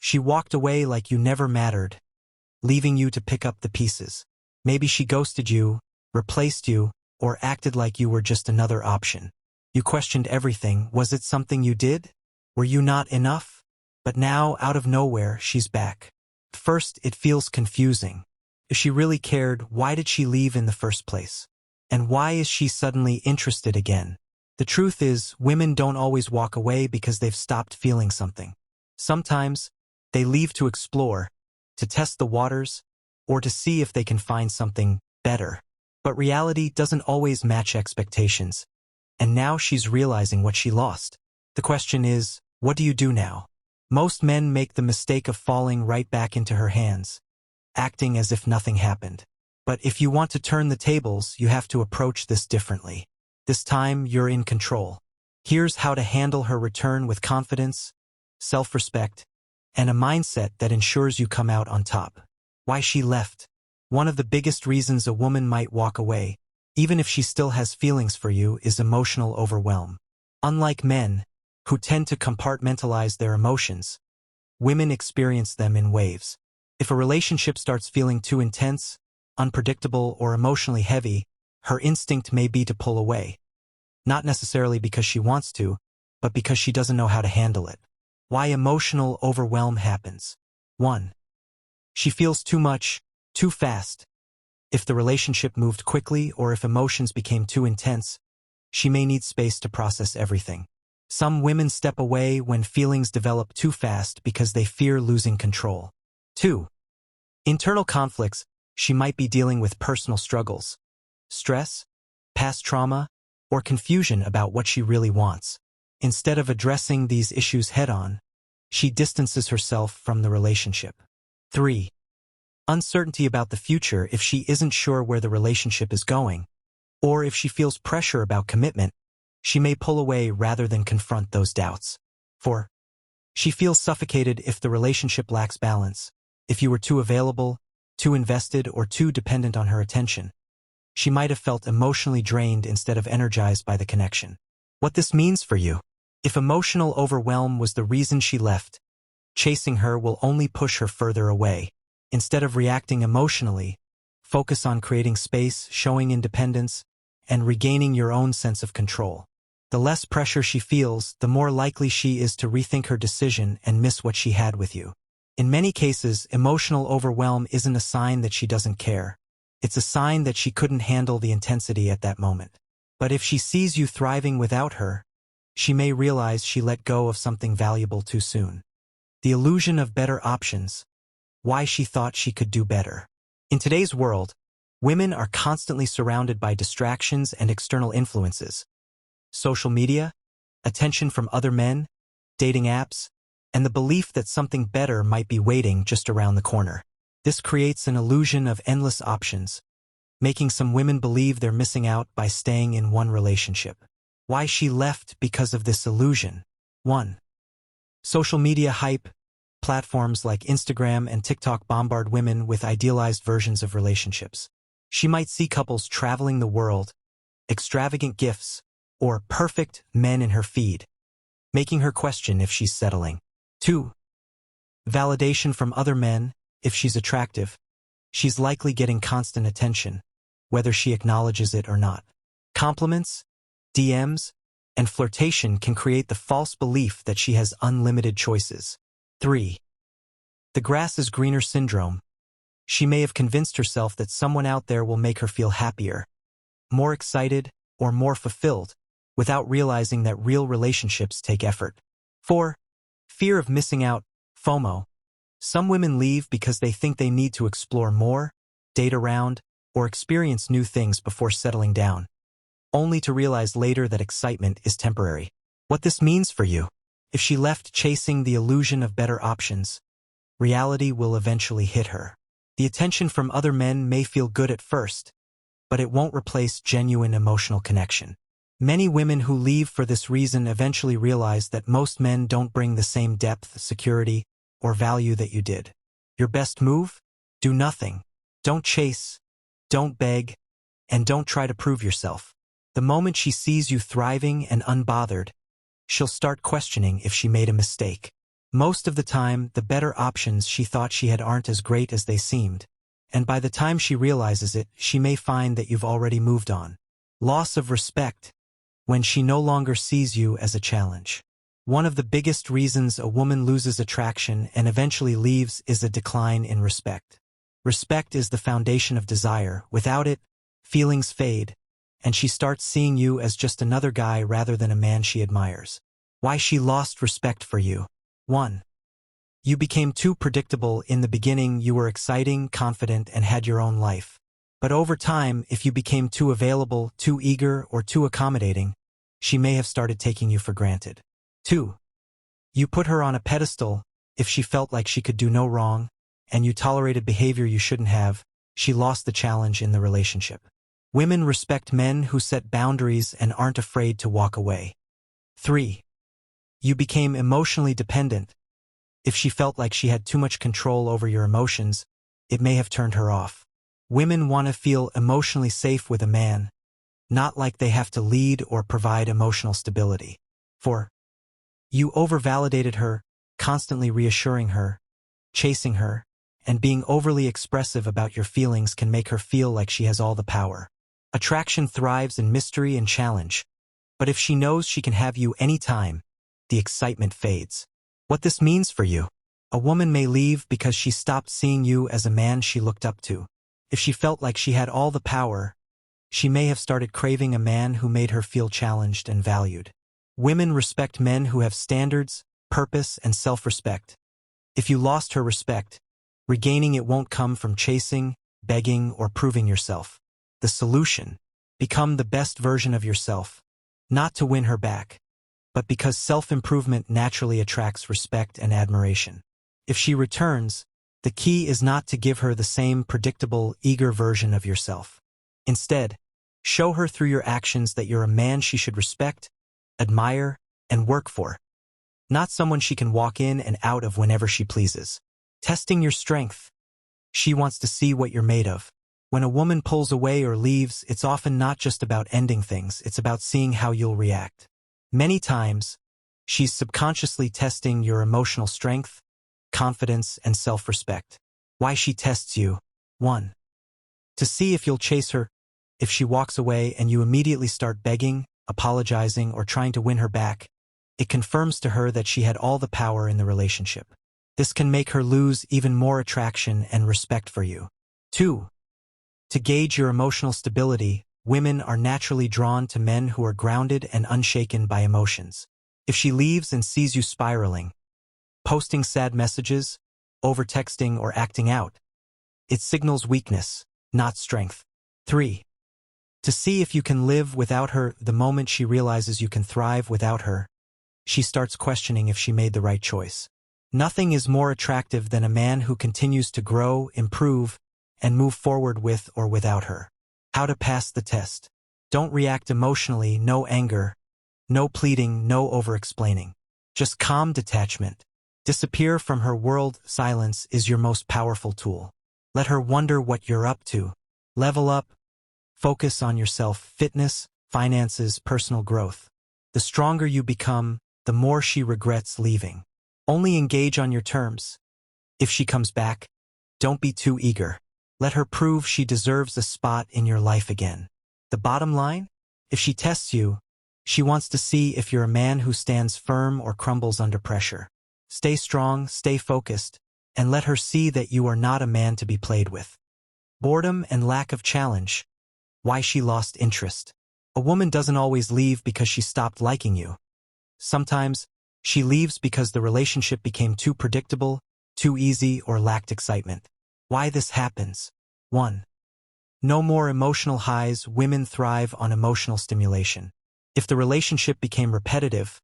She walked away like you never mattered, leaving you to pick up the pieces. Maybe she ghosted you, replaced you, or acted like you were just another option. You questioned everything. Was it something you did? Were you not enough? But now, out of nowhere, she's back. First, it feels confusing. If she really cared, why did she leave in the first place? And why is she suddenly interested again? The truth is, women don't always walk away because they've stopped feeling something. Sometimes, they leave to explore, to test the waters, or to see if they can find something better. But reality doesn't always match expectations. And now she's realizing what she lost. The question is, what do you do now? Most men make the mistake of falling right back into her hands, acting as if nothing happened. But if you want to turn the tables, you have to approach this differently. This time, you're in control. Here's how to handle her return with confidence, self-respect, and a mindset that ensures you come out on top. Why she left. One of the biggest reasons a woman might walk away, even if she still has feelings for you, is emotional overwhelm. Unlike men, who tend to compartmentalize their emotions, women experience them in waves. If a relationship starts feeling too intense, unpredictable, or emotionally heavy, her instinct may be to pull away. Not necessarily because she wants to, but because she doesn't know how to handle it. Why emotional overwhelm happens. 1. She feels too much, too fast. If the relationship moved quickly or if emotions became too intense, she may need space to process everything. Some women step away when feelings develop too fast because they fear losing control. 2. Internal conflicts. She might be dealing with personal struggles, stress, past trauma, or confusion about what she really wants. Instead of addressing these issues head-on, she distances herself from the relationship. 3. Uncertainty about the future. If she isn't sure where the relationship is going, or if she feels pressure about commitment, she may pull away rather than confront those doubts. 4. She feels suffocated if the relationship lacks balance. If you were too available, too invested, or too dependent on her attention, she might have felt emotionally drained instead of energized by the connection. What this means for you. If emotional overwhelm was the reason she left, chasing her will only push her further away. Instead of reacting emotionally, focus on creating space, showing independence, and regaining your own sense of control. The less pressure she feels, the more likely she is to rethink her decision and miss what she had with you. In many cases, emotional overwhelm isn't a sign that she doesn't care. It's a sign that she couldn't handle the intensity at that moment. But if she sees you thriving without her, she may realize she let go of something valuable too soon. The illusion of better options. Why she thought she could do better. In today's world, women are constantly surrounded by distractions and external influences. Social media, attention from other men, dating apps, and the belief that something better might be waiting just around the corner. This creates an illusion of endless options, making some women believe they're missing out by staying in one relationship. Why she left because of this illusion. 1. Social media hype. Platforms like Instagram and TikTok bombard women with idealized versions of relationships. She might see couples traveling the world, extravagant gifts, or perfect men in her feed, making her question if she's settling. 2. Validation from other men. If she's attractive, she's likely getting constant attention, whether she acknowledges it or not. Compliments, DMs, and flirtation can create the false belief that she has unlimited choices. 3. The grass is greener syndrome. She may have convinced herself that someone out there will make her feel happier, more excited, or more fulfilled, without realizing that real relationships take effort. 4. Fear of missing out, FOMO. Some women leave because they think they need to explore more, date around, or experience new things before settling down, only to realize later that excitement is temporary. What this means for you. If she left chasing the illusion of better options, reality will eventually hit her. The attention from other men may feel good at first, but it won't replace genuine emotional connection. Many women who leave for this reason eventually realize that most men don't bring the same depth, security, or value that you did. Your best move? Do nothing. Don't chase, don't beg, and don't try to prove yourself. The moment she sees you thriving and unbothered, she'll start questioning if she made a mistake. Most of the time, the better options she thought she had aren't as great as they seemed, and by the time she realizes it, she may find that you've already moved on. Loss of respect, when she no longer sees you as a challenge. One of the biggest reasons a woman loses attraction and eventually leaves is a decline in respect. Respect is the foundation of desire. Without it, feelings fade, and she starts seeing you as just another guy rather than a man she admires. Why she lost respect for you. 1. You became too predictable. In the beginning, you were exciting, confident, and had your own life. But over time, if you became too available, too eager, or too accommodating, she may have started taking you for granted. 2. You put her on a pedestal. If she felt like she could do no wrong, and you tolerated behavior you shouldn't have, she lost the challenge in the relationship. Women respect men who set boundaries and aren't afraid to walk away. 3. You became emotionally dependent. If she felt like she had too much control over your emotions, it may have turned her off. Women want to feel emotionally safe with a man, not like they have to lead or provide emotional stability. 4. You over-validated her, constantly reassuring her, chasing her, and being overly expressive about your feelings can make her feel like she has all the power. Attraction thrives in mystery and challenge, but if she knows she can have you anytime, the excitement fades. What this means for you. A woman may leave because she stopped seeing you as a man she looked up to. If she felt like she had all the power, she may have started craving a man who made her feel challenged and valued. Women respect men who have standards, purpose, and self-respect. If you lost her respect, regaining it won't come from chasing, begging, or proving yourself. The solution: become the best version of yourself, not to win her back, but because self-improvement naturally attracts respect and admiration. If she returns, the key is not to give her the same predictable, eager version of yourself. Instead, show her through your actions that you're a man she should respect, admire, and work for, not someone she can walk in and out of whenever she pleases. Testing your strength. She wants to see what you're made of. When a woman pulls away or leaves, it's often not just about ending things, it's about seeing how you'll react. Many times, she's subconsciously testing your emotional strength, confidence, and self-respect. Why she tests you. 1. To see if you'll chase her. If she walks away and you immediately start begging, apologizing, or trying to win her back, it confirms to her that she had all the power in the relationship. This can make her lose even more attraction and respect for you. 2. To gauge your emotional stability. Women are naturally drawn to men who are grounded and unshaken by emotions. If she leaves and sees you spiraling, posting sad messages, over-texting, or acting out, it signals weakness, not strength. 3. To see if you can live without her. The moment she realizes you can thrive without her, she starts questioning if she made the right choice. Nothing is more attractive than a man who continues to grow, improve, and move forward with or without her. How to pass the test. Don't react emotionally. No anger, no pleading, no over-explaining. Just calm detachment. Disappear from her world. Silence is your most powerful tool. Let her wonder what you're up to. Level up. Focus on yourself. Fitness, finances, personal growth. The stronger you become, the more she regrets leaving. Only engage on your terms. If she comes back, don't be too eager. Let her prove she deserves a spot in your life again. The bottom line? If she tests you, she wants to see if you're a man who stands firm or crumbles under pressure. Stay strong, stay focused, and let her see that you are not a man to be played with. Boredom and lack of challenge. Why she lost interest. A woman doesn't always leave because she stopped liking you. Sometimes, she leaves because the relationship became too predictable, too easy, or lacked excitement. Why this happens. 1. No more emotional highs. Women thrive on emotional stimulation. If the relationship became repetitive,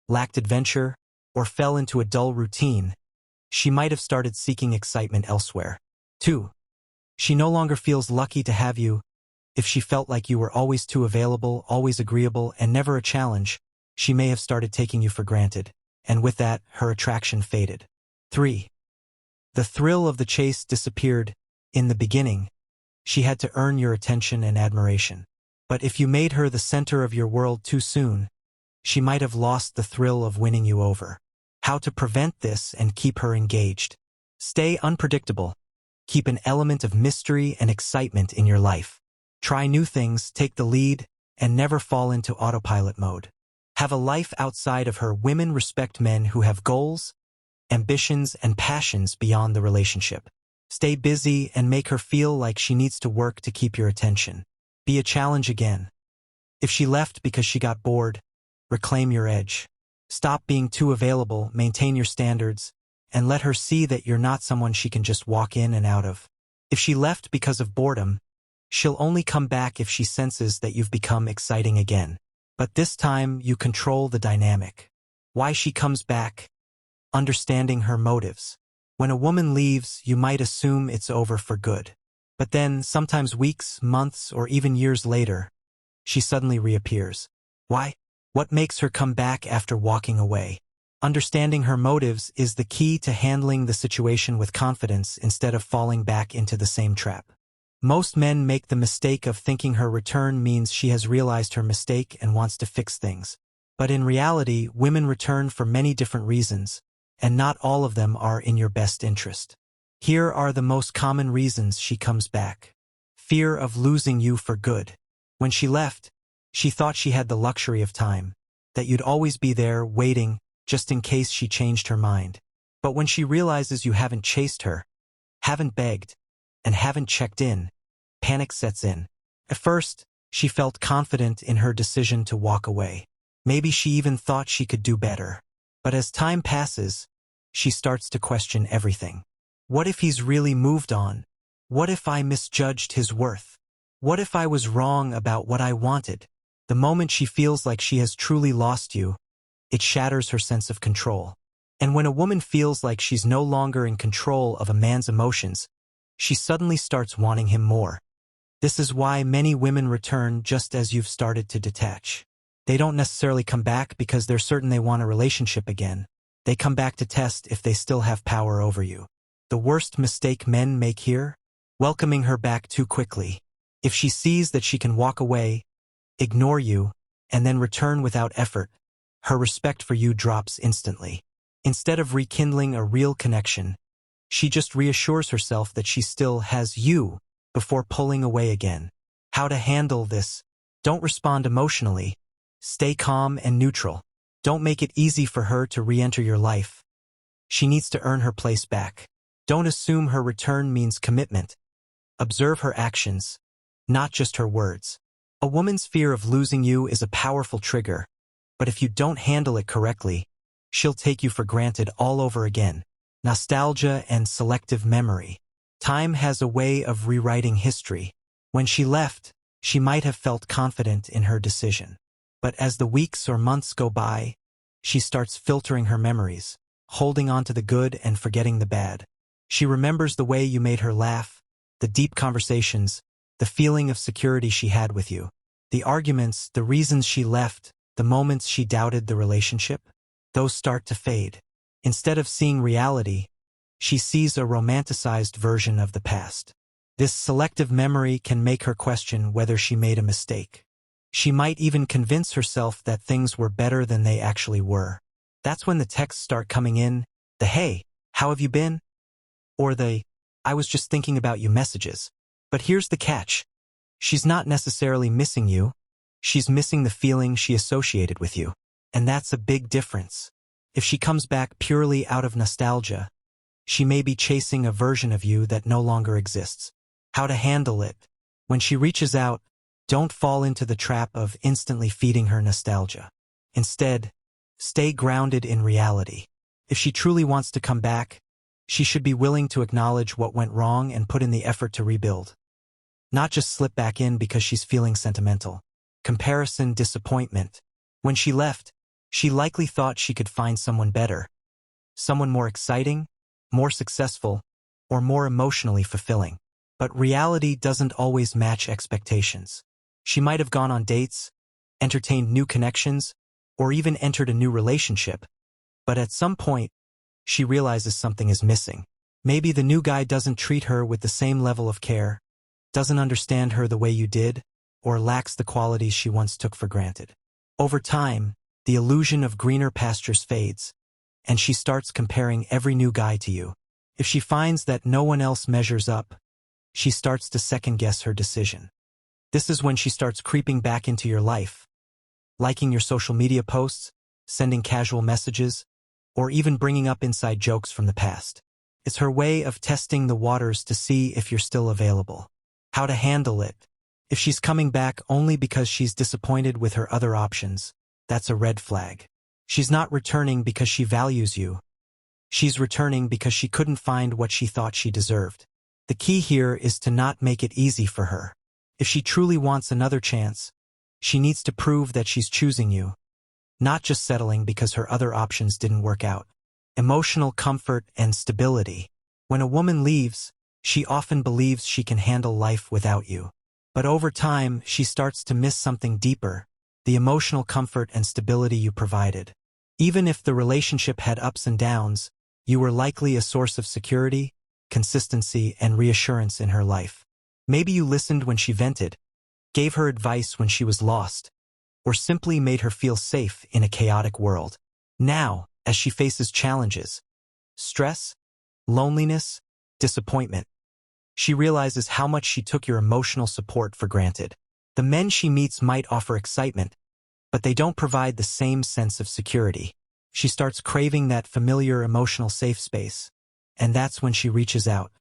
lacked adventure, or fell into a dull routine, she might have started seeking excitement elsewhere. 2. She no longer feels lucky to have you. If she felt like you were always too available, always agreeable, and never a challenge, she may have started taking you for granted, and with that, her attraction faded. 3. The thrill of the chase disappeared. In the beginning, she had to earn your attention and admiration. But if you made her the center of your world too soon, she might have lost the thrill of winning you over. How to prevent this and keep her engaged. Stay unpredictable. Keep an element of mystery and excitement in your life. Try new things, take the lead, and never fall into autopilot mode. Have a life outside of her. Women respect men who have goals, ambitions, and passions beyond the relationship. Stay busy and make her feel like she needs to work to keep your attention. Be a challenge again. If she left because she got bored, reclaim your edge. Stop being too available, maintain your standards, and let her see that you're not someone she can just walk in and out of. If she left because of boredom, she'll only come back if she senses that you've become exciting again. But this time, you control the dynamic. Why she comes back. Understanding her motives. When a woman leaves, you might assume it's over for good. But then, sometimes weeks, months, or even years later, she suddenly reappears. Why? What makes her come back after walking away? Understanding her motives is the key to handling the situation with confidence instead of falling back into the same trap. Most men make the mistake of thinking her return means she has realized her mistake and wants to fix things. But in reality, women return for many different reasons, and not all of them are in your best interest. Here are the most common reasons she comes back. Fear of losing you for good. When she left, she thought she had the luxury of time, that you'd always be there waiting just in case she changed her mind. But when she realizes you haven't chased her, haven't begged, and haven't checked in, panic sets in. At first, she felt confident in her decision to walk away. Maybe she even thought she could do better. But as time passes, she starts to question everything. What if he's really moved on? What if I misjudged his worth? What if I was wrong about what I wanted? The moment she feels like she has truly lost you, it shatters her sense of control. And when a woman feels like she's no longer in control of a man's emotions, she suddenly starts wanting him more. This is why many women return just as you've started to detach. They don't necessarily come back because they're certain they want a relationship again. They come back to test if they still have power over you. The worst mistake men make here? Welcoming her back too quickly. If she sees that she can walk away, ignore you, and then return without effort, her respect for you drops instantly. Instead of rekindling a real connection, she just reassures herself that she still has you before pulling away again. How to handle this? Don't respond emotionally. Stay calm and neutral. Don't make it easy for her to re-enter your life. She needs to earn her place back. Don't assume her return means commitment. Observe her actions, not just her words. A woman's fear of losing you is a powerful trigger, but if you don't handle it correctly, she'll take you for granted all over again. Nostalgia and selective memory. Time has a way of rewriting history. When she left, she might have felt confident in her decision. But as the weeks or months go by, she starts filtering her memories, holding on to the good and forgetting the bad. She remembers the way you made her laugh, the deep conversations, the feeling of security she had with you, the arguments, the reasons she left, the moments she doubted the relationship. Those start to fade. Instead of seeing reality, she sees a romanticized version of the past. This selective memory can make her question whether she made a mistake. She might even convince herself that things were better than they actually were. That's when the texts start coming in, the "Hey, how have you been?" or the "I was just thinking about you" messages. But here's the catch. She's not necessarily missing you. She's missing the feeling she associated with you. And that's a big difference. If she comes back purely out of nostalgia, she may be chasing a version of you that no longer exists. How to handle it? When she reaches out, don't fall into the trap of instantly feeding her nostalgia. Instead, stay grounded in reality. If she truly wants to come back, she should be willing to acknowledge what went wrong and put in the effort to rebuild. Not just slip back in because she's feeling sentimental. Comparison, disappointment. When she left, she likely thought she could find someone better. Someone more exciting, more successful, or more emotionally fulfilling. But reality doesn't always match expectations. She might have gone on dates, entertained new connections, or even entered a new relationship. But at some point, she realizes something is missing. Maybe the new guy doesn't treat her with the same level of care, doesn't understand her the way you did, or lacks the qualities she once took for granted. Over time, the illusion of greener pastures fades. and she starts comparing every new guy to you. If she finds that no one else measures up, she starts to second-guess her decision. This is when she starts creeping back into your life, liking your social media posts, sending casual messages, or even bringing up inside jokes from the past. It's her way of testing the waters to see if you're still available. How to handle it. If she's coming back only because she's disappointed with her other options, that's a red flag. She's not returning because she values you. She's returning because she couldn't find what she thought she deserved. The key here is to not make it easy for her. If she truly wants another chance, she needs to prove that she's choosing you, not just settling because her other options didn't work out. Emotional comfort and stability. When a woman leaves, she often believes she can handle life without you. But over time, she starts to miss something deeper, the emotional comfort and stability you provided. Even if the relationship had ups and downs, you were likely a source of security, consistency, and reassurance in her life. Maybe you listened when she vented, gave her advice when she was lost, or simply made her feel safe in a chaotic world. Now, as she faces challenges, stress, loneliness, disappointment, she realizes how much she took your emotional support for granted. The men she meets might offer excitement, but they don't provide the same sense of security. She starts craving that familiar emotional safe space, and that's when she reaches out.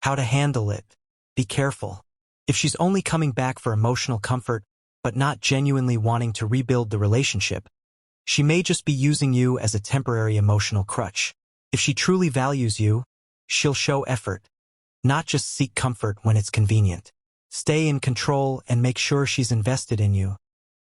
How to handle it. Be careful. If she's only coming back for emotional comfort, but not genuinely wanting to rebuild the relationship, she may just be using you as a temporary emotional crutch. If she truly values you, she'll show effort, not just seek comfort when it's convenient. Stay in control and make sure she's invested in you,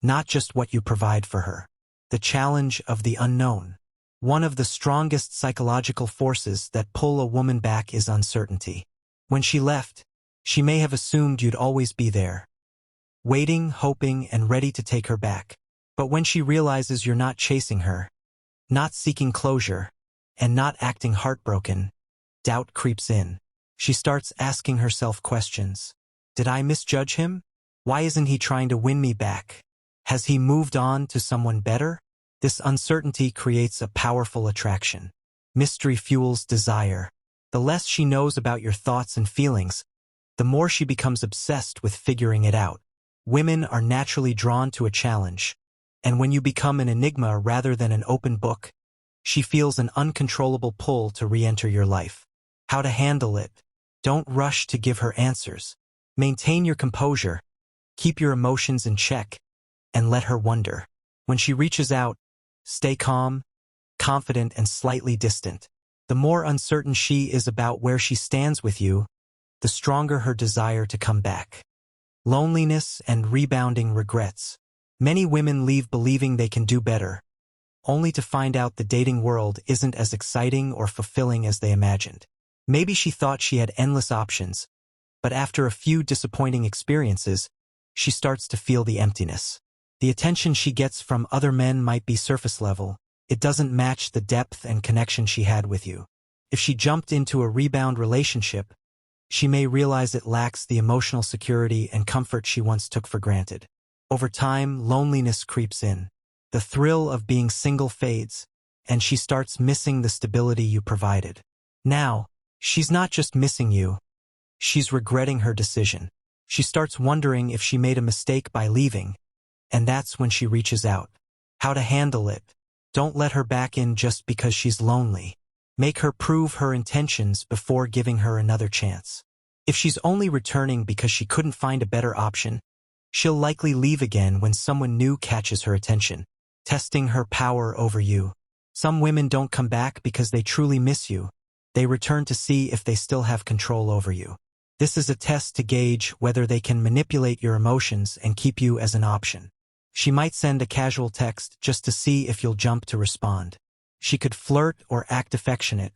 not just what you provide for her. The challenge of the unknown. One of the strongest psychological forces that pull a woman back is uncertainty. When she left, she may have assumed you'd always be there, waiting, hoping, and ready to take her back. But when she realizes you're not chasing her, not seeking closure, and not acting heartbroken, doubt creeps in. She starts asking herself questions. Did I misjudge him? Why isn't he trying to win me back? Has he moved on to someone better? This uncertainty creates a powerful attraction. Mystery fuels desire. The less she knows about your thoughts and feelings, the more she becomes obsessed with figuring it out. Women are naturally drawn to a challenge, and when you become an enigma rather than an open book, she feels an uncontrollable pull to re-enter your life. How to handle it. Don't rush to give her answers. Maintain your composure, keep your emotions in check, and let her wonder. When she reaches out, stay calm, confident, and slightly distant. The more uncertain she is about where she stands with you, the stronger her desire to come back. Loneliness and rebounding regrets. Many women leave believing they can do better, only to find out the dating world isn't as exciting or fulfilling as they imagined. Maybe she thought she had endless options, but after a few disappointing experiences, she starts to feel the emptiness. The attention she gets from other men might be surface level. It doesn't match the depth and connection she had with you. If she jumped into a rebound relationship, she may realize it lacks the emotional security and comfort she once took for granted. Over time, loneliness creeps in. The thrill of being single fades, and she starts missing the stability you provided. Now, she's not just missing you, she's regretting her decision. She starts wondering if she made a mistake by leaving, and that's when she reaches out. How to handle it. Don't let her back in just because she's lonely. Make her prove her intentions before giving her another chance. If she's only returning because she couldn't find a better option, she'll likely leave again when someone new catches her attention, testing her power over you. Some women don't come back because they truly miss you. They return to see if they still have control over you. This is a test to gauge whether they can manipulate your emotions and keep you as an option. She might send a casual text just to see if you'll jump to respond. She could flirt or act affectionate,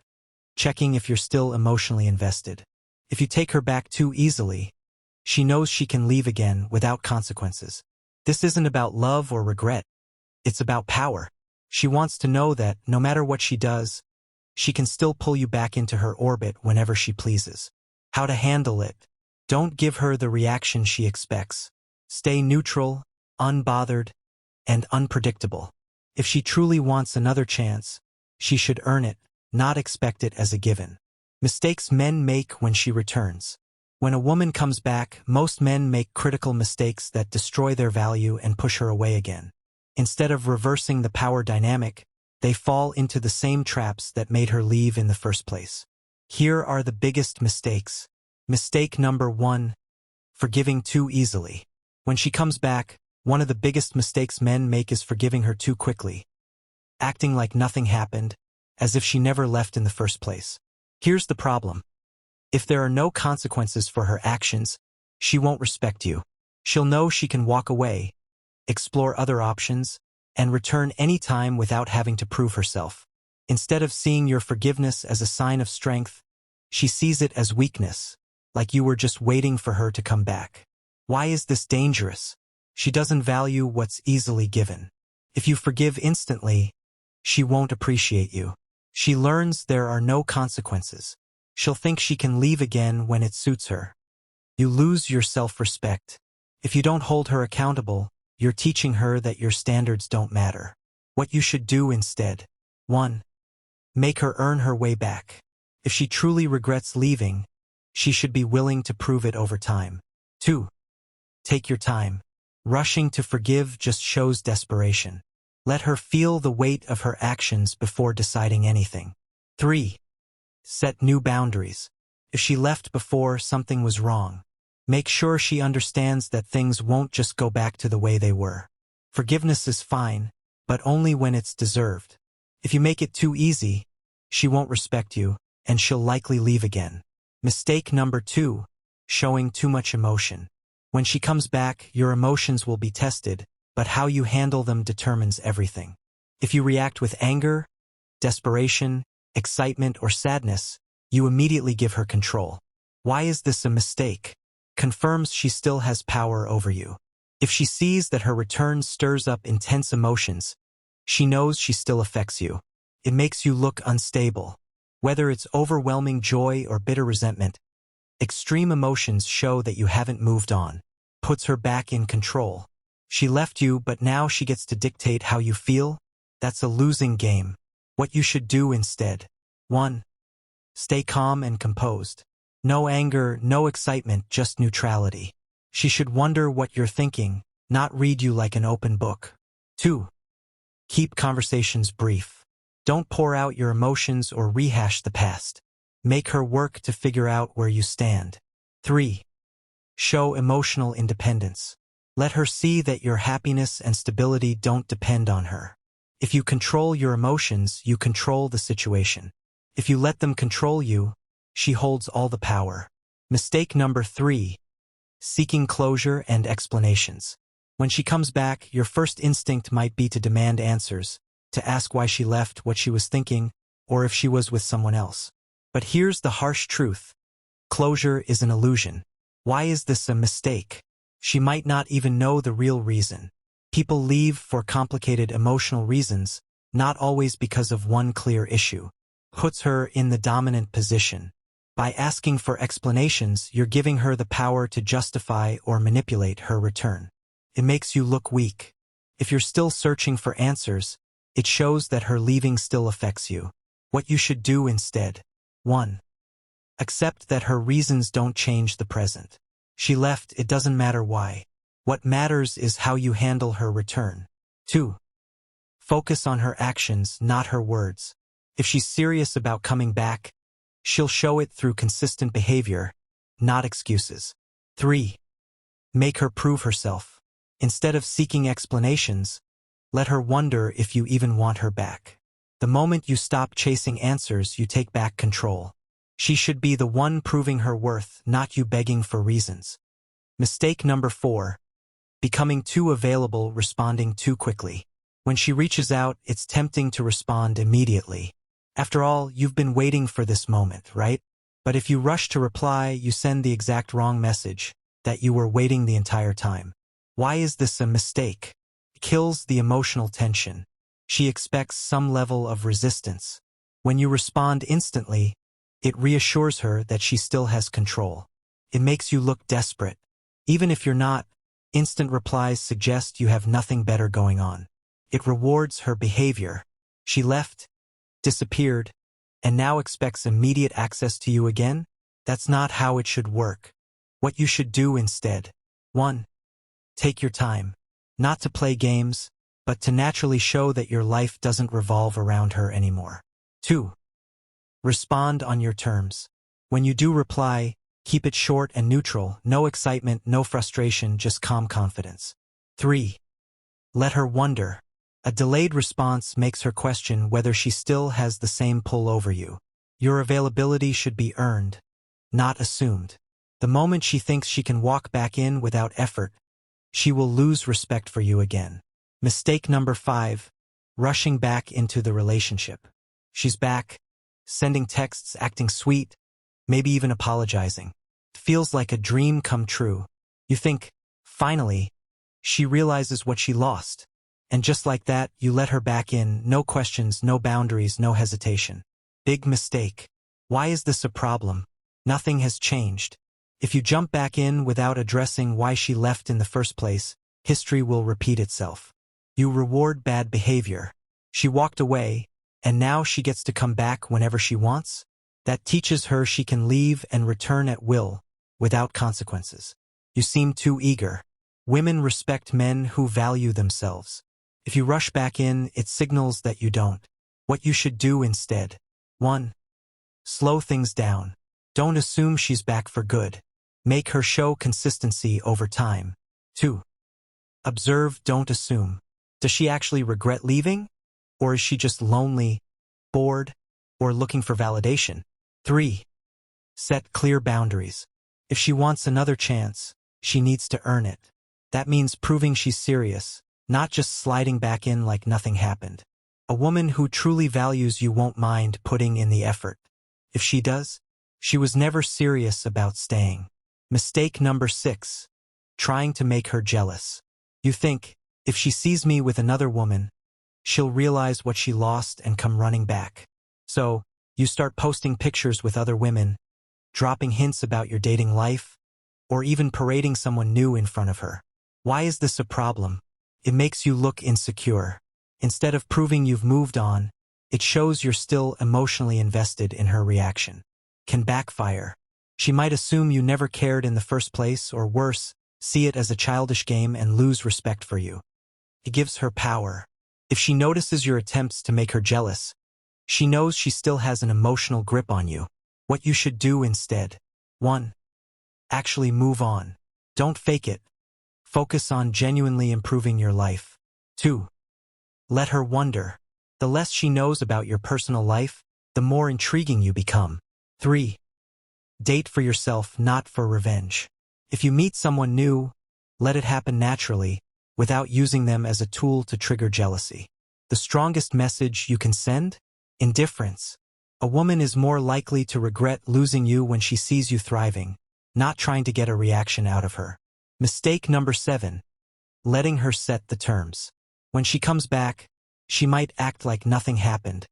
checking if you're still emotionally invested. If you take her back too easily, she knows she can leave again without consequences. This isn't about love or regret. It's about power. She wants to know that, no matter what she does, she can still pull you back into her orbit whenever she pleases. How to handle it. Don't give her the reaction she expects. Stay neutral, unbothered, and unpredictable. If she truly wants another chance, She should earn it, not expect it as a given. Mistakes men make when she returns. When a woman comes back, most men make critical mistakes that destroy their value and push her away again. Instead of reversing the power dynamic, they fall into the same traps that made her leave in the first place. Here are the biggest mistakes. Mistake number 1. Forgiving too easily. When she comes back, one of the biggest mistakes men make is forgiving her too quickly, acting like nothing happened, as if she never left in the first place. Here's the problem. If there are no consequences for her actions, she won't respect you. She'll know she can walk away, explore other options, and return anytime without having to prove herself. Instead of seeing your forgiveness as a sign of strength, she sees it as weakness, like you were just waiting for her to come back. Why is this dangerous? She doesn't value what's easily given. If you forgive instantly, she won't appreciate you. She learns there are no consequences. She'll think she can leave again when it suits her. You lose your self-respect. If you don't hold her accountable, you're teaching her that your standards don't matter. What you should do instead. 1. Make her earn her way back. If she truly regrets leaving, she should be willing to prove it over time. 2. Take your time. Rushing to forgive just shows desperation. Let her feel the weight of her actions before deciding anything. 3. Set new boundaries. If she left before something was wrong, make sure she understands that things won't just go back to the way they were. Forgiveness is fine, but only when it's deserved. If you make it too easy, she won't respect you, and she'll likely leave again. Mistake number 2. Showing too much emotion. When she comes back, your emotions will be tested, but how you handle them determines everything. If you react with anger, desperation, excitement, or sadness, you immediately give her control. Why is this a mistake? Confirms she still has power over you. If she sees that her return stirs up intense emotions, she knows she still affects you. It makes you look unstable. Whether it's overwhelming joy or bitter resentment, extreme emotions show that you haven't moved on. Puts her back in control. She left you, but now she gets to dictate how you feel? That's a losing game. What you should do instead. 1. Stay calm and composed. No anger, no excitement, just neutrality. She should wonder what you're thinking, not read you like an open book. 2. Keep conversations brief. Don't pour out your emotions or rehash the past. Make her work to figure out where you stand. 3. Show emotional independence. Let her see that your happiness and stability don't depend on her. If you control your emotions, you control the situation. If you let them control you, she holds all the power. Mistake number 3. Seeking closure and explanations. When she comes back, your first instinct might be to demand answers, to ask why she left, what she was thinking, or if she was with someone else. But here's the harsh truth. Closure is an illusion. Why is this a mistake? She might not even know the real reason. People leave for complicated emotional reasons, not always because of one clear issue. Puts her in the dominant position. By asking for explanations, you're giving her the power to justify or manipulate her return. It makes you look weak. If you're still searching for answers, it shows that her leaving still affects you. What you should do instead. 1. Accept that her reasons don't change the present. She left, it doesn't matter why. What matters is how you handle her return. 2. Focus on her actions, not her words. If she's serious about coming back, she'll show it through consistent behavior, not excuses. 3. Make her prove herself. Instead of seeking explanations, let her wonder if you even want her back. The moment you stop chasing answers, you take back control. She should be the one proving her worth, not you begging for reasons. Mistake number 4. Becoming too available, responding too quickly. When she reaches out, it's tempting to respond immediately. After all, you've been waiting for this moment, right? But if you rush to reply, you send the exact wrong message, that you were waiting the entire time. Why is this a mistake? It kills the emotional tension. She expects some level of resistance. When you respond instantly, it reassures her that she still has control. It makes you look desperate. Even if you're not, instant replies suggest you have nothing better going on. It rewards her behavior. She left, disappeared, and now expects immediate access to you again? That's not how it should work. What you should do instead. 1. Take your time. Not to play games, but to naturally show that your life doesn't revolve around her anymore. 2. Respond on your terms. When you do reply, keep it short and neutral, no excitement, no frustration, just calm confidence. 3. Let her wonder. A delayed response makes her question whether she still has the same pull over you. Your availability should be earned, not assumed. The moment she thinks she can walk back in without effort, she will lose respect for you again. Mistake number 5. Rushing back into the relationship. She's back, sending texts, acting sweet, maybe even apologizing. Feels like a dream come true. You think, finally, she realizes what she lost. And just like that, you let her back in, no questions, no boundaries, no hesitation. Big mistake. Why is this a problem? Nothing has changed. If you jump back in without addressing why she left in the first place, history will repeat itself. You reward bad behavior. She walked away, and now she gets to come back whenever she wants? That teaches her she can leave and return at will, without consequences. You seem too eager. Women respect men who value themselves. If you rush back in, it signals that you don't. What you should do instead. 1. Slow things down. Don't assume she's back for good. Make her show consistency over time. 2. Observe, don't assume. Does she actually regret leaving? Or is she just lonely, bored, or looking for validation? 3. Set clear boundaries. If she wants another chance, she needs to earn it. That means proving she's serious, not just sliding back in like nothing happened. A woman who truly values you won't mind putting in the effort. If she does, she was never serious about staying. Mistake number 6. Trying to make her jealous. You think, if she sees me with another woman, she'll realize what she lost and come running back. So, you start posting pictures with other women, dropping hints about your dating life, or even parading someone new in front of her. Why is this a problem? It makes you look insecure. Instead of proving you've moved on, it shows you're still emotionally invested in her reaction. Can backfire. She might assume you never cared in the first place, or worse, see it as a childish game and lose respect for you. It gives her power. If she notices your attempts to make her jealous, she knows she still has an emotional grip on you. What you should do instead. 1. Actually move on. Don't fake it. Focus on genuinely improving your life. 2. Let her wonder. The less she knows about your personal life, the more intriguing you become. 3. Date for yourself, not for revenge. If you meet someone new, let it happen naturally, without using them as a tool to trigger jealousy. The strongest message you can send? Indifference. A woman is more likely to regret losing you when she sees you thriving, not trying to get a reaction out of her. Mistake number 7. Letting her set the terms. When she comes back, she might act like nothing happened,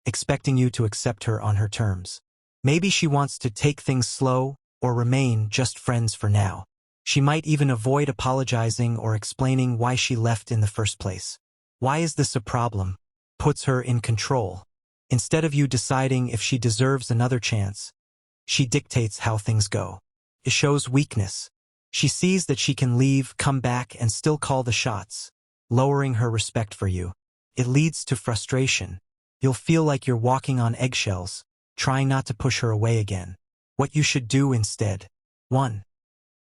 expecting you to accept her on her terms. Maybe she wants to take things slow or remain just friends for now. She might even avoid apologizing or explaining why she left in the first place. Why is this a problem? Puts her in control. Instead of you deciding if she deserves another chance, she dictates how things go. It shows weakness. She sees that she can leave, come back, and still call the shots, lowering her respect for you. It leads to frustration. You'll feel like you're walking on eggshells, trying not to push her away again. What you should do instead. 1.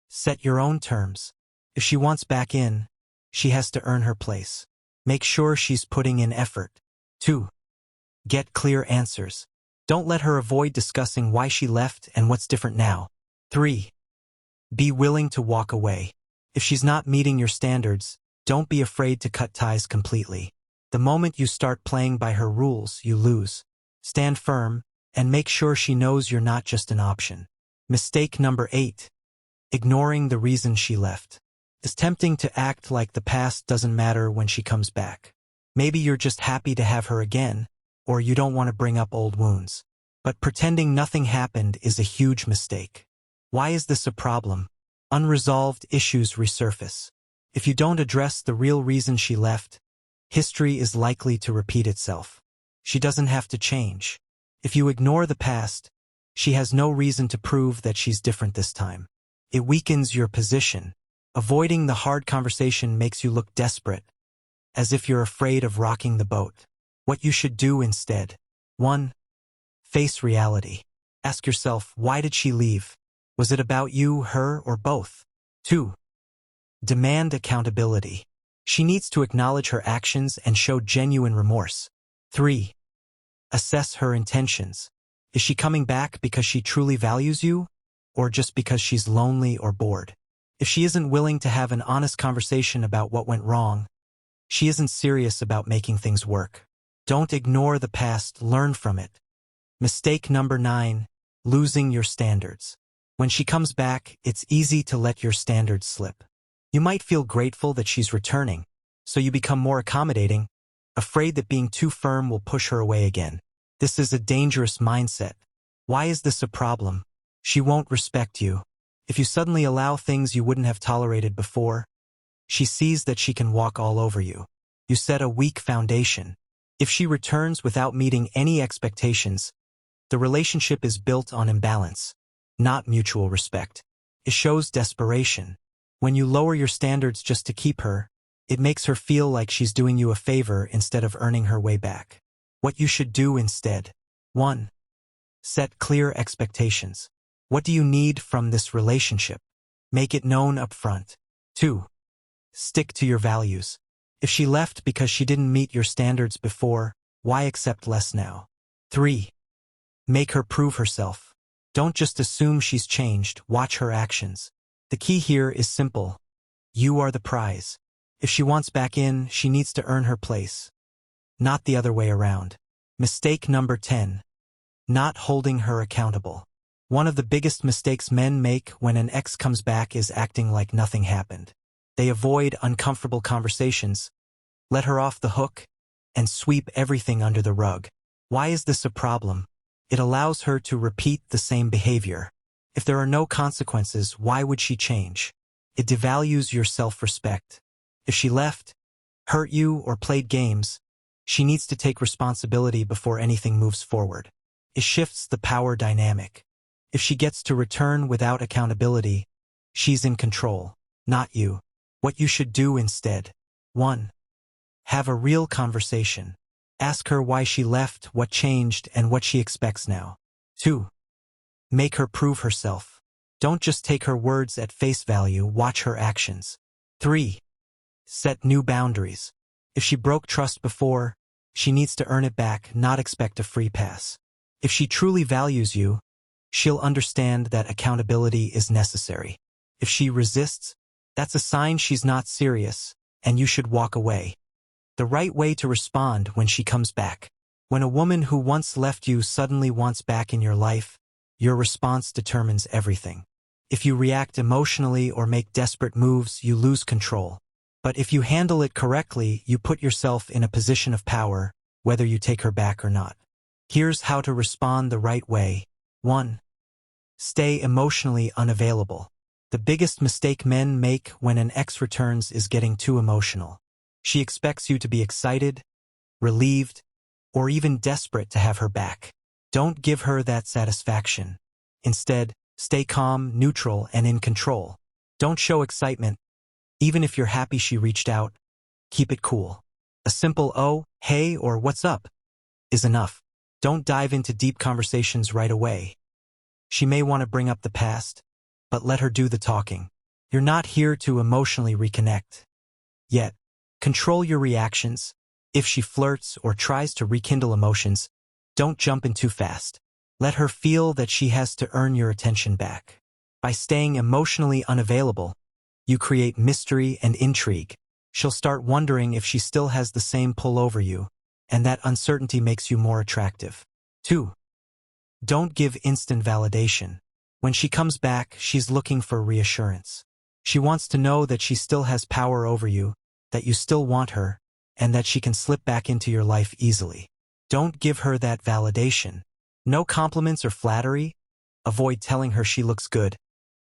Set your own terms. If she wants back in, she has to earn her place. Make sure she's putting in effort. 2. Get clear answers. Don't let her avoid discussing why she left and what's different now. 3. Be willing to walk away. If she's not meeting your standards, don't be afraid to cut ties completely. The moment you start playing by her rules, you lose. Stand firm, and make sure she knows you're not just an option. Mistake number 8. Ignoring the reason she left. It's tempting to act like the past doesn't matter when she comes back. Maybe you're just happy to have her again, or you don't want to bring up old wounds. But pretending nothing happened is a huge mistake. Why is this a problem? Unresolved issues resurface. If you don't address the real reason she left, history is likely to repeat itself. She doesn't have to change. If you ignore the past, she has no reason to prove that she's different this time. It weakens your position. Avoiding the hard conversation makes you look desperate, as if you're afraid of rocking the boat. What you should do instead. 1. Face reality. Ask yourself, why did she leave? Was it about you, her, or both? 2. Demand accountability. She needs to acknowledge her actions and show genuine remorse. 3. Assess her intentions. Is she coming back because she truly values you, or just because she's lonely or bored? If she isn't willing to have an honest conversation about what went wrong, she isn't serious about making things work. Don't ignore the past, learn from it. Mistake number 9, losing your standards. When she comes back, it's easy to let your standards slip. You might feel grateful that she's returning, so you become more accommodating, afraid that being too firm will push her away again. This is a dangerous mindset. Why is this a problem? She won't respect you. If you suddenly allow things you wouldn't have tolerated before, she sees that she can walk all over you. You set a weak foundation. If she returns without meeting any expectations, the relationship is built on imbalance, not mutual respect. It shows desperation. When you lower your standards just to keep her, it makes her feel like she's doing you a favor instead of earning her way back. What you should do instead. 1. Set clear expectations. What do you need from this relationship? Make it known up front. 2. Stick to your values. If she left because she didn't meet your standards before, why accept less now? 3. Make her prove herself. Don't just assume she's changed, watch her actions. The key here is simple. You are the prize. If she wants back in, she needs to earn her place, not the other way around. Mistake number 10. Not holding her accountable. One of the biggest mistakes men make when an ex comes back is acting like nothing happened. They avoid uncomfortable conversations, let her off the hook, and sweep everything under the rug. Why is this a problem? It allows her to repeat the same behavior. If there are no consequences, why would she change? It devalues your self-respect. If she left, hurt you, or played games, she needs to take responsibility before anything moves forward. It shifts the power dynamic. If she gets to return without accountability, she's in control, not you. What you should do instead. 1. Have a real conversation. Ask her why she left, what changed, and what she expects now. 2. Make her prove herself. Don't just take her words at face value, watch her actions. 3. Set new boundaries. If she broke trust before, she needs to earn it back, not expect a free pass. If she truly values you, she'll understand that accountability is necessary. If she resists, that's a sign she's not serious, and you should walk away. The right way to respond when she comes back. When a woman who once left you suddenly wants back in your life, your response determines everything. If you react emotionally or make desperate moves, you lose control. But if you handle it correctly, you put yourself in a position of power, whether you take her back or not. Here's how to respond the right way. 1. Stay emotionally unavailable. The biggest mistake men make when an ex returns is getting too emotional. She expects you to be excited, relieved, or even desperate to have her back. Don't give her that satisfaction. Instead, stay calm, neutral, and in control. Don't show excitement. Even if you're happy she reached out, keep it cool. A simple "oh, hey," or "what's up" is enough. Don't dive into deep conversations right away. She may want to bring up the past, but let her do the talking. You're not here to emotionally reconnect. Yet, control your reactions. If she flirts or tries to rekindle emotions, don't jump in too fast. Let her feel that she has to earn your attention back. By staying emotionally unavailable, you create mystery and intrigue. She'll start wondering if she still has the same pull over you, and that uncertainty makes you more attractive. 2. Don't give instant validation. When she comes back, she's looking for reassurance. She wants to know that she still has power over you, that you still want her, and that she can slip back into your life easily. Don't give her that validation. No compliments or flattery. Avoid telling her she looks good,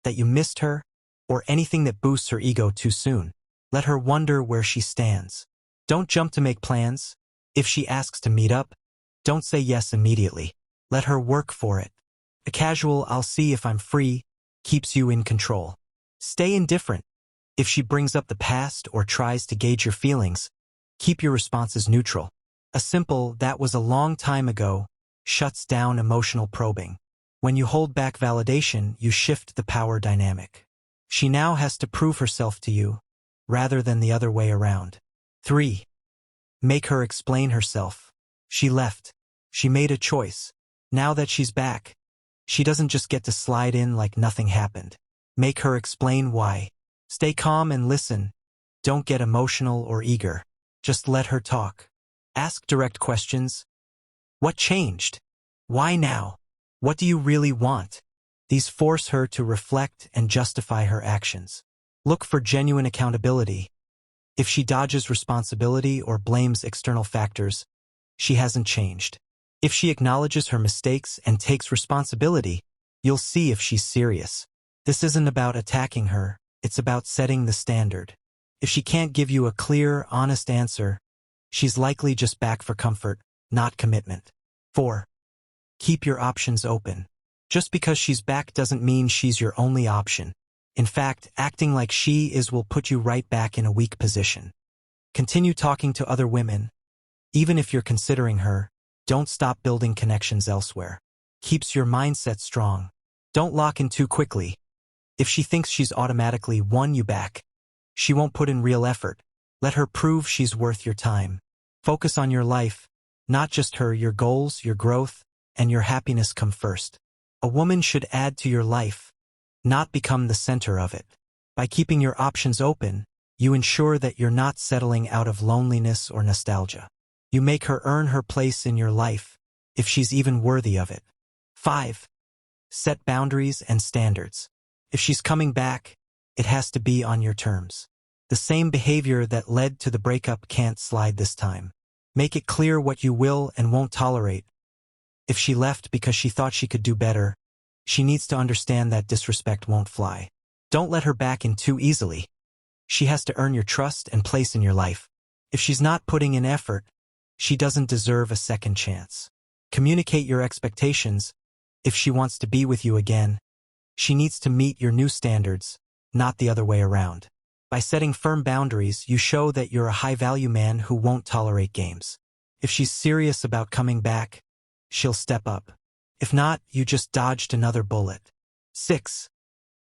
that you missed her, or anything that boosts her ego too soon. Let her wonder where she stands. Don't jump to make plans. If she asks to meet up, Don't say yes immediately. Let her work for it. A casual "I'll see if I'm free" keeps you in control. Stay indifferent. If she brings up the past or tries to gauge your feelings, keep your responses neutral. A simple "that was a long time ago" shuts down emotional probing. When you hold back validation, you shift the power dynamic. She now has to prove herself to you, rather than the other way around. 3. Make her explain herself. She left. She made a choice. Now that she's back, she doesn't just get to slide in like nothing happened. Make her explain why. Stay calm and listen. Don't get emotional or eager. Just let her talk. Ask direct questions. What changed? Why now? What do you really want? These force her to reflect and justify her actions. Look for genuine accountability. If she dodges responsibility or blames external factors, she hasn't changed. If she acknowledges her mistakes and takes responsibility, you'll see if she's serious. This isn't about attacking her, it's about setting the standard. If she can't give you a clear, honest answer, she's likely just back for comfort, not commitment. 4. Keep your options open. Just because she's back doesn't mean she's your only option. In fact, acting like she is will put you right back in a weak position. Continue talking to other women. Even if you're considering her, don't stop building connections elsewhere. Keeps your mindset strong. Don't lock in too quickly. If she thinks she's automatically won you back, she won't put in real effort. Let her prove she's worth your time. Focus on your life, not just her. Your goals, your growth, and your happiness come first. A woman should add to your life, not become the center of it. By keeping your options open, you ensure that you're not settling out of loneliness or nostalgia. You make her earn her place in your life, if she's even worthy of it. 5. Set boundaries and standards. If she's coming back, it has to be on your terms. The same behavior that led to the breakup can't slide this time. Make it clear what you will and won't tolerate. If she left because she thought she could do better, she needs to understand that disrespect won't fly. Don't let her back in too easily. She has to earn your trust and place in your life. If she's not putting in effort, she doesn't deserve a second chance. Communicate your expectations. If she wants to be with you again, she needs to meet your new standards, not the other way around. By setting firm boundaries, you show that you're a high-value man who won't tolerate games. If she's serious about coming back, she'll step up. If not, you just dodged another bullet. 6.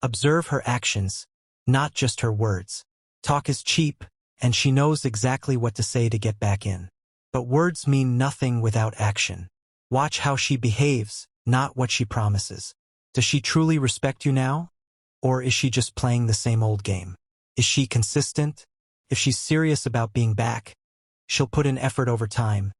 Observe her actions, not just her words. Talk is cheap, and she knows exactly what to say to get back in. But words mean nothing without action. Watch how she behaves, not what she promises. Does she truly respect you now? Or is she just playing the same old game? Is she consistent? If she's serious about being back, she'll put in effort over time,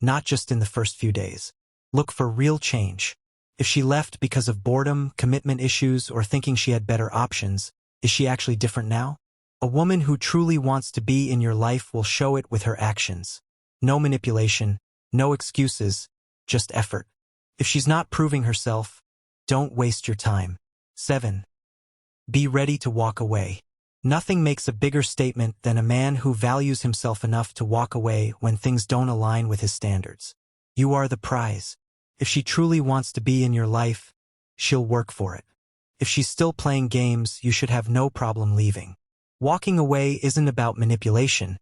not just in the first few days. Look for real change. If she left because of boredom, commitment issues, or thinking she had better options, is she actually different now? A woman who truly wants to be in your life will show it with her actions. No manipulation, no excuses, just effort. If she's not proving herself, don't waste your time. 7. Be ready to walk away. Nothing makes a bigger statement than a man who values himself enough to walk away when things don't align with his standards. You are the prize. If she truly wants to be in your life, she'll work for it. If she's still playing games, you should have no problem leaving. Walking away isn't about manipulation.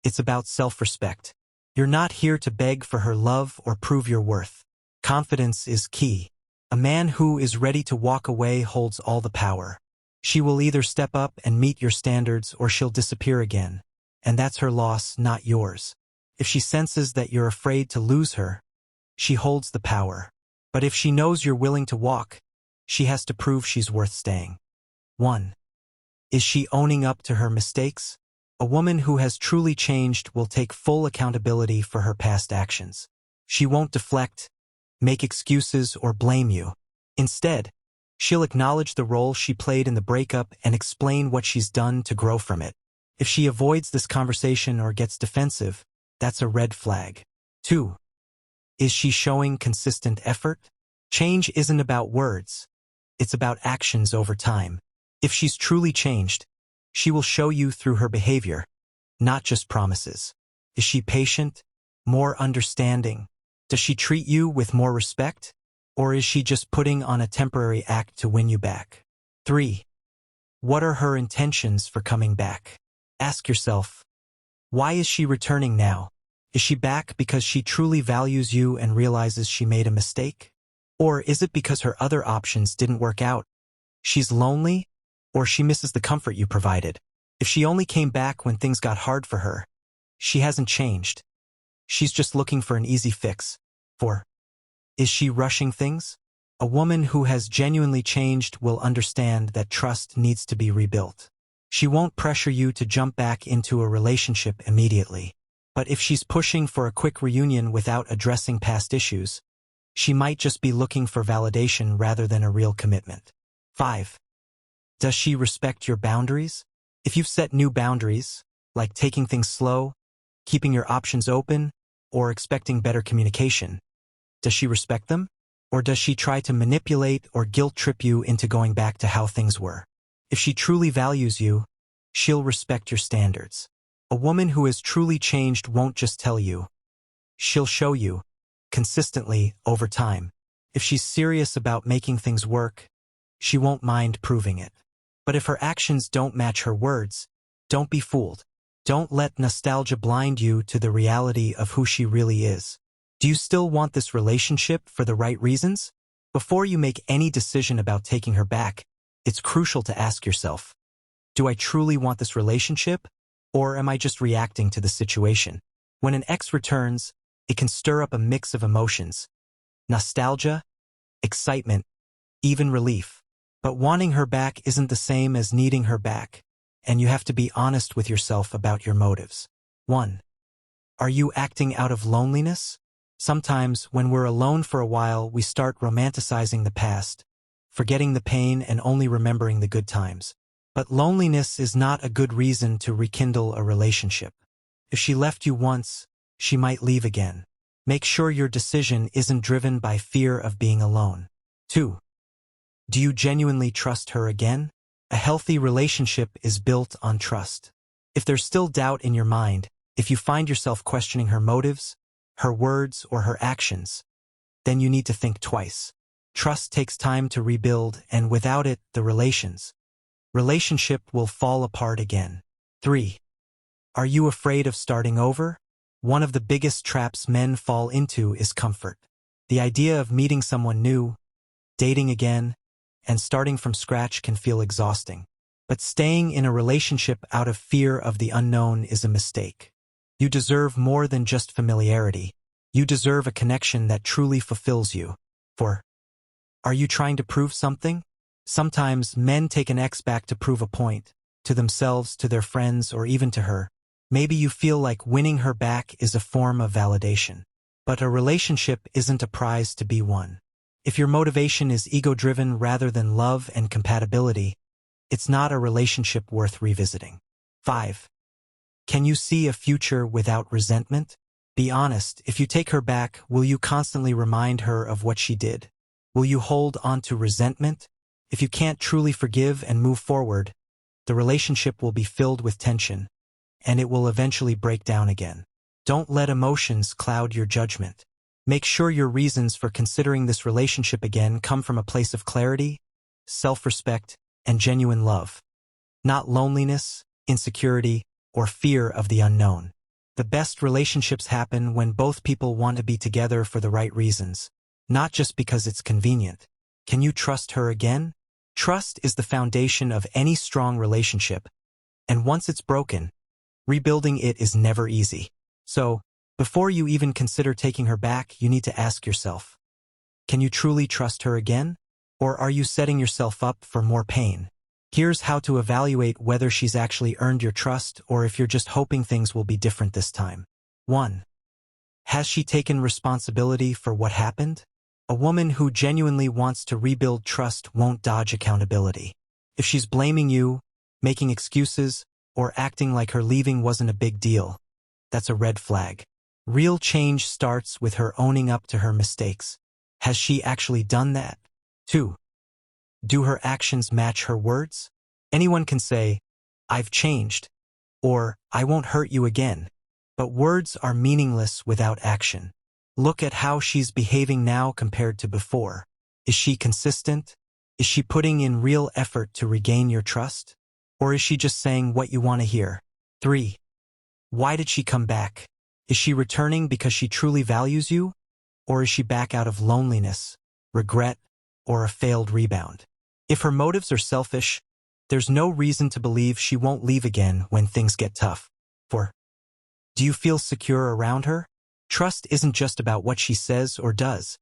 It's about self-respect. You're not here to beg for her love or prove your worth. Confidence is key. A man who is ready to walk away holds all the power. She will either step up and meet your standards or she'll disappear again. And that's her loss, not yours. If she senses that you're afraid to lose her, she holds the power. But if she knows you're willing to walk, she has to prove she's worth staying. 1. Is she owning up to her mistakes? A woman who has truly changed will take full accountability for her past actions. She won't deflect, make excuses, or blame you. Instead, she'll acknowledge the role she played in the breakup and explain what she's done to grow from it. If she avoids this conversation or gets defensive, that's a red flag. 2. Is she showing consistent effort? Change isn't about words. It's about actions over time. If she's truly changed, she will show you through her behavior, not just promises. Is she patient, more understanding, Does she treat you with more respect? Or is she just putting on a temporary act to win you back? 3. What are her intentions for coming back? Ask yourself, why is she returning now? Is she back because she truly values you and realizes she made a mistake? Or is it because her other options didn't work out? She's lonely, or she misses the comfort you provided. If she only came back when things got hard for her, she hasn't changed. She's just looking for an easy fix. 4. Is she rushing things? A woman who has genuinely changed will understand that trust needs to be rebuilt. She won't pressure you to jump back into a relationship immediately. But if she's pushing for a quick reunion without addressing past issues, she might just be looking for validation rather than a real commitment. 5. Does she respect your boundaries? If you've set new boundaries, like taking things slow, keeping your options open, or expecting better communication, does she respect them? Or does she try to manipulate or guilt-trip you into going back to how things were? If she truly values you, she'll respect your standards. A woman who has truly changed won't just tell you. She'll show you, consistently, over time. If she's serious about making things work, she won't mind proving it. But if her actions don't match her words, don't be fooled. Don't let nostalgia blind you to the reality of who she really is. Do you still want this relationship for the right reasons? Before you make any decision about taking her back, it's crucial to ask yourself, do I truly want this relationship, or am I just reacting to the situation? When an ex returns, it can stir up a mix of emotions: nostalgia, excitement, even relief. But wanting her back isn't the same as needing her back, and you have to be honest with yourself about your motives. 1. Are you acting out of loneliness? Sometimes, when we're alone for a while, we start romanticizing the past, forgetting the pain and only remembering the good times. But loneliness is not a good reason to rekindle a relationship. If she left you once, she might leave again. Make sure your decision isn't driven by fear of being alone. 2. Do you genuinely trust her again? A healthy relationship is built on trust. If there's still doubt in your mind, if you find yourself questioning her motives, her words, or her actions, then you need to think twice. Trust takes time to rebuild, and without it, the relationship will fall apart again. 3. Are you afraid of starting over? One of the biggest traps men fall into is comfort. The idea of meeting someone new, dating again, and starting from scratch can feel exhausting. But staying in a relationship out of fear of the unknown is a mistake. You deserve more than just familiarity. You deserve a connection that truly fulfills you. 4. Are you trying to prove something? Sometimes men take an ex back to prove a point, to themselves, to their friends, or even to her. Maybe you feel like winning her back is a form of validation. But a relationship isn't a prize to be won. If your motivation is ego-driven rather than love and compatibility, it's not a relationship worth revisiting. 5. Can you see a future without resentment? Be honest, if you take her back, will you constantly remind her of what she did? Will you hold on to resentment? If you can't truly forgive and move forward, the relationship will be filled with tension, and it will eventually break down again. Don't let emotions cloud your judgment. Make sure your reasons for considering this relationship again come from a place of clarity, self-respect, and genuine love, not loneliness, insecurity, or fear of the unknown. The best relationships happen when both people want to be together for the right reasons, not just because it's convenient. Can you trust her again? Trust is the foundation of any strong relationship, and once it's broken, rebuilding it is never easy. So, before you even consider taking her back, you need to ask yourself, can you truly trust her again? Or are you setting yourself up for more pain? Here's how to evaluate whether she's actually earned your trust or if you're just hoping things will be different this time. 1. Has she taken responsibility for what happened? A woman who genuinely wants to rebuild trust won't dodge accountability. If she's blaming you, making excuses, or acting like her leaving wasn't a big deal, that's a red flag. Real change starts with her owning up to her mistakes. Has she actually done that? 2. Do her actions match her words? Anyone can say, "I've changed," or "I won't hurt you again," but words are meaningless without action. Look at how she's behaving now compared to before. Is she consistent? Is she putting in real effort to regain your trust? Or is she just saying what you want to hear? 3. Why did she come back? Is she returning because she truly values you? Or is she back out of loneliness, regret, or a failed rebound? If her motives are selfish, there's no reason to believe she won't leave again when things get tough. 4. Do you feel secure around her? Trust isn't just about what she says or does.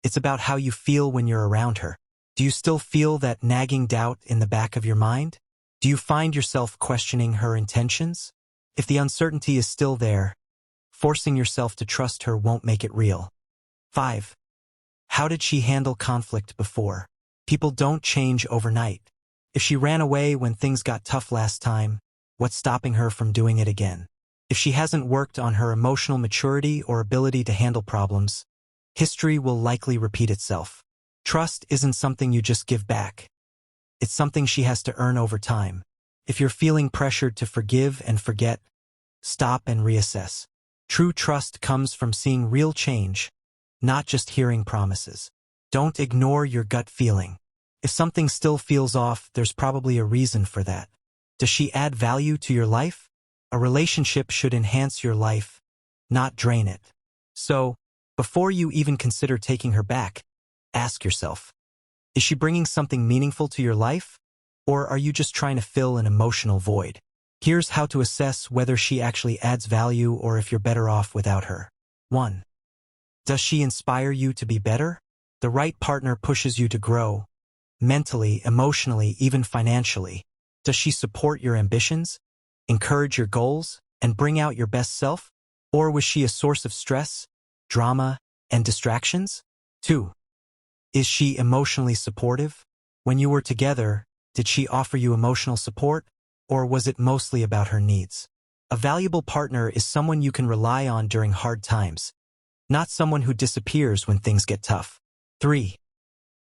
It's about how you feel when you're around her. Do you still feel that nagging doubt in the back of your mind? Do you find yourself questioning her intentions? If the uncertainty is still there, forcing yourself to trust her won't make it real. 5. How did she handle conflict before? People don't change overnight. If she ran away when things got tough last time, what's stopping her from doing it again? If she hasn't worked on her emotional maturity or ability to handle problems, history will likely repeat itself. Trust isn't something you just give back. It's something she has to earn over time. If you're feeling pressured to forgive and forget, stop and reassess. True trust comes from seeing real change, not just hearing promises. Don't ignore your gut feeling. If something still feels off, there's probably a reason for that. Does she add value to your life? A relationship should enhance your life, not drain it. So, before you even consider taking her back, ask yourself, is she bringing something meaningful to your life? Or are you just trying to fill an emotional void? Here's how to assess whether she actually adds value or if you're better off without her. 1. Does she inspire you to be better? The right partner pushes you to grow, mentally, emotionally, even financially. Does she support your ambitions, encourage your goals, and bring out your best self? Or was she a source of stress, drama, and distractions? 2. Is she emotionally supportive? When you were together, did she offer you emotional support, or was it mostly about her needs? A valuable partner is someone you can rely on during hard times, not someone who disappears when things get tough. 3.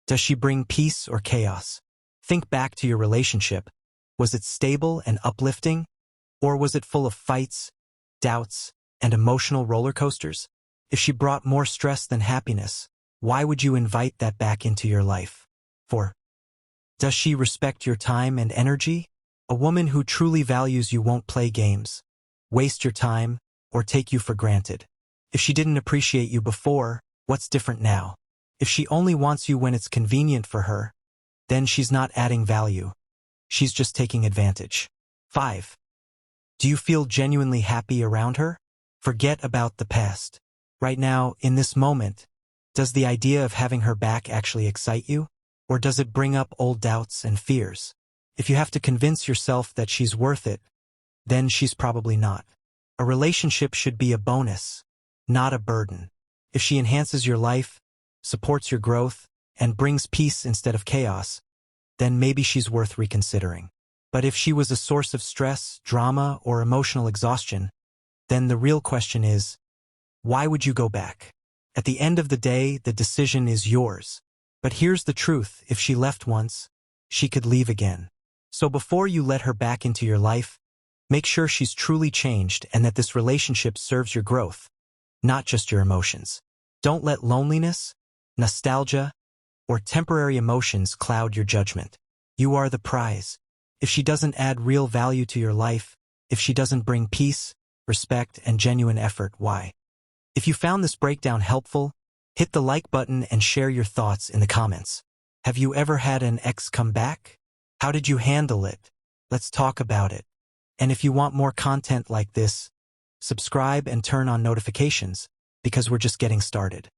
Does she bring peace or chaos? Think back to your relationship. Was it stable and uplifting, or was it full of fights, doubts, and emotional roller coasters? If she brought more stress than happiness, why would you invite that back into your life? 4. Does she respect your time and energy? A woman who truly values you won't play games, waste your time, or take you for granted. If she didn't appreciate you before, what's different now? If she only wants you when it's convenient for her, then she's not adding value. She's just taking advantage. 5. Do you feel genuinely happy around her? Forget about the past. Right now, in this moment, does the idea of having her back actually excite you? Or does it bring up old doubts and fears? If you have to convince yourself that she's worth it, then she's probably not. A relationship should be a bonus, not a burden. If she enhances your life, supports your growth, and brings peace instead of chaos, then maybe she's worth reconsidering. But if she was a source of stress, drama, or emotional exhaustion, then the real question is, why would you go back? At the end of the day, the decision is yours. But here's the truth, if she left once, she could leave again. So before you let her back into your life, make sure she's truly changed and that this relationship serves your growth, not just your emotions. Don't let loneliness, nostalgia, or temporary emotions cloud your judgment. You are the prize. If she doesn't add real value to your life, if she doesn't bring peace, respect, and genuine effort, why? If you found this breakdown helpful, hit the like button and share your thoughts in the comments. Have you ever had an ex come back? How did you handle it? Let's talk about it. And if you want more content like this, subscribe and turn on notifications, because we're just getting started.